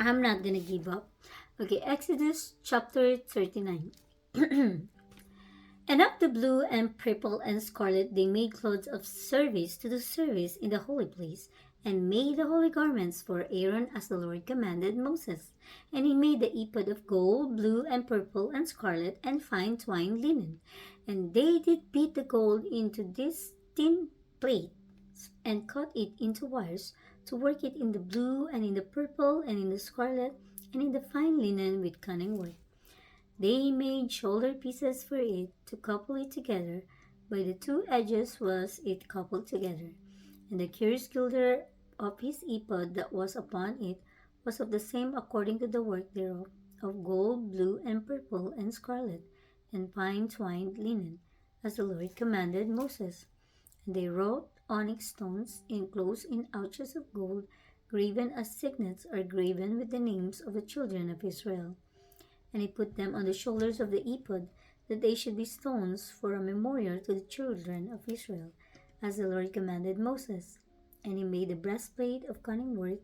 I'm not gonna give up. Okay, Exodus chapter 39. And of the blue and purple and scarlet they made clothes of service to do service in the holy place, and made the holy garments for Aaron as the Lord commanded Moses. And he made the ephod of gold, blue and purple and scarlet, and fine twined linen. And they did beat the gold into this thin plate, and cut it into wires, to work it in the blue and in the purple and in the scarlet and in the fine linen with cunning work. They made shoulder pieces for it to couple it together. By the two edges was it coupled together. And the curious gilder of his ephod that was upon it was of the same according to the work thereof, of gold, blue, and purple, and scarlet, and fine twined linen, as the Lord commanded Moses. And they wrote onyx stones enclosed in ouches of gold, graven as signets are graven with the names of the children of Israel. And he put them on the shoulders of the ephod, that they should be stones for a memorial to the children of Israel, as the Lord commanded Moses. And he made a breastplate of cunning work,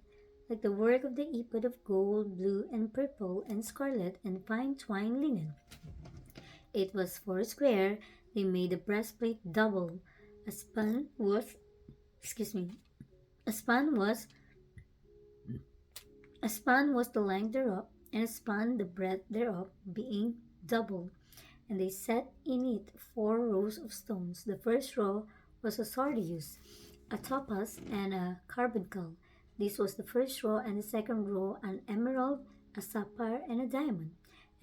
like the work of the ephod of gold, blue, and purple, and scarlet, and fine twined linen. It was foursquare. They made the breastplate double. A span was, excuse me, a span was A span was the length thereof, and a span the breadth thereof, being double. And they set in it 4 rows of stones. The first row was a sardius, a topaz, and a carbuncle. This was the first row, and the second row an emerald, a sapphire, and a diamond.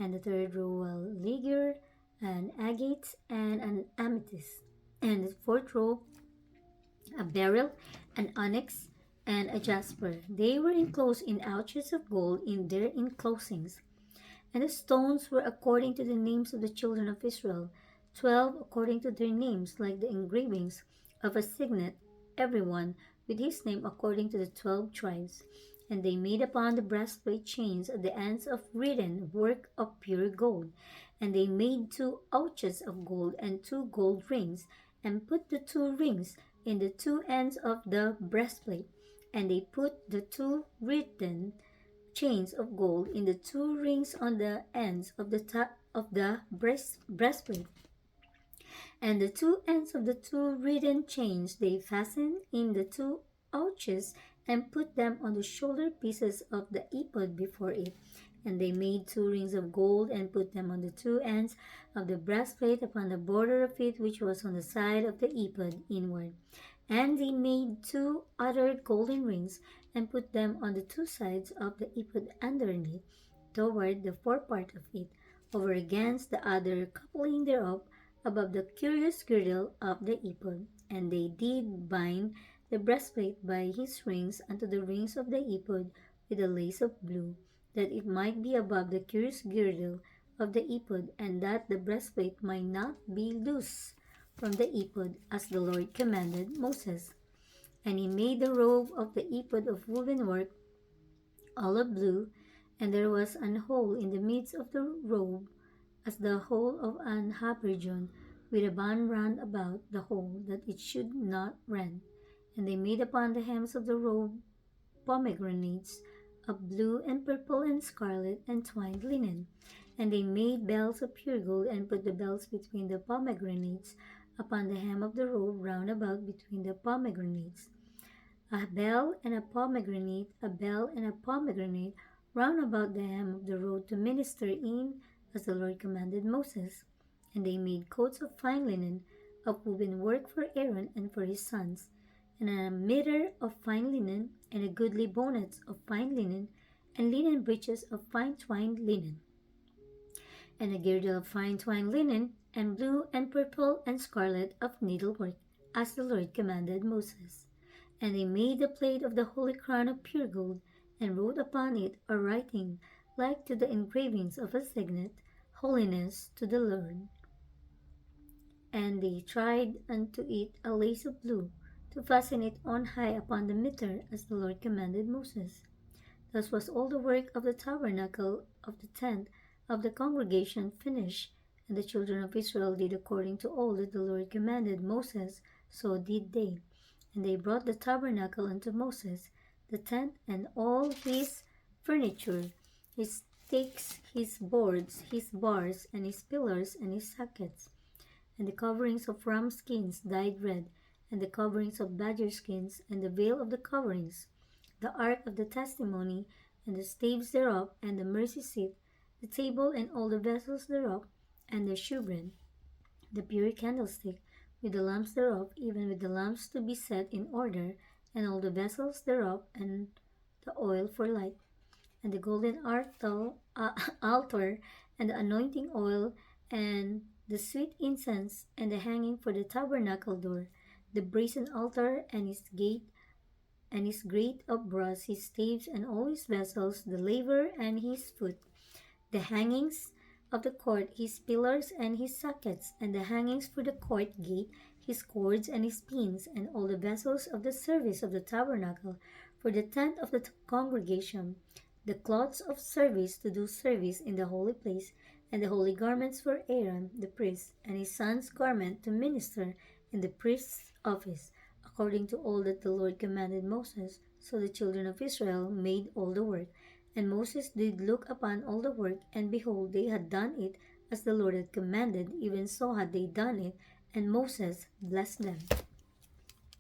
And the third row a ligure, an agate, and an amethyst. And the fourth row a beryl, an onyx, and a jasper. They were enclosed in ouches of gold in their enclosings. And the stones were according to the names of the children of Israel, 12 according to their names, like the engravings of a signet, every one with his name according to the 12 tribes. And they made upon the breastplate chains at the ends of written work of pure gold. And they made 2 ouches of gold and 2 gold rings, and put the 2 rings in the 2 ends of the breastplate. And they put the 2 written chains of gold in the 2 rings on the ends of the top of the breastplate. And the 2 ends of the 2 written chains they fastened in the 2 ouches, and put them on the shoulder pieces of the ephod before it. And they made 2 rings of gold, and put them on the 2 ends of the breastplate upon the border of it which was on the side of the ephod inward. And they made 2 other golden rings, and put them on the 2 sides of the ephod underneath, toward the forepart of it, over against the other coupling thereof, above the curious girdle of the ephod. And they did bind the breastplate by his rings unto the rings of the ephod with a lace of blue, that it might be above the curious girdle of the ephod, and that the breastplate might not be loose from the ephod, as the Lord commanded Moses. And he made the robe of the ephod of woven work, all of blue, and there was an hole in the midst of the robe, as the hole of an habergeon, with a band round about the hole, that it should not rend. And they made upon the hems of the robe pomegranates of blue and purple and scarlet, and twined linen. And they made bells of pure gold, and put the bells between the pomegranates upon the hem of the robe round about between the pomegranates. A bell and a pomegranate, a bell and a pomegranate, round about the hem of the robe to minister in, as the Lord commanded Moses. And they made coats of fine linen, of woven work for Aaron and for his sons, and a mitre of fine linen, and a goodly bonnets of fine linen, and linen breeches of fine twined linen, and a girdle of fine twined linen, and blue and purple and scarlet of needlework, as the Lord commanded Moses. And they made the plate of the holy crown of pure gold, and wrote upon it a writing like to the engravings of a signet, Holiness to the Lord. And they tried unto it a lace of blue, to fasten it on high upon the mitre, as the Lord commanded Moses. Thus was all the work of the tabernacle of the tent of the congregation finished, and the children of Israel did according to all that the Lord commanded Moses, so did they. And they brought the tabernacle unto Moses, the tent and all his furniture, his stakes, his boards, his bars, and his pillars, and his sockets, and the coverings of ram skins dyed red, and the coverings of badger skins, and the veil of the coverings, the ark of the testimony, and the staves thereof, and the mercy seat, the table and all the vessels thereof, and the shewbread, the pure candlestick, with the lamps thereof, even with the lamps to be set in order, and all the vessels thereof, and the oil for light, and the golden altar, and the anointing oil, and the sweet incense, and the hanging for the tabernacle door, the brazen altar, and his grate of brass, his staves, and all his vessels, the laver, and his foot, the hangings of the court, his pillars, and his sockets, and the hangings for the court gate, his cords, and his pins, and all the vessels of the service of the tabernacle, for the tent of the congregation, the cloths of service to do service in the holy place, and the holy garments for Aaron the priest, and his son's garment to minister in the priest's office, according to all that the Lord commanded Moses. So the children of Israel made all the work. And Moses did look upon all the work, and behold, they had done it as the Lord had commanded, even so had they done it, and Moses blessed them.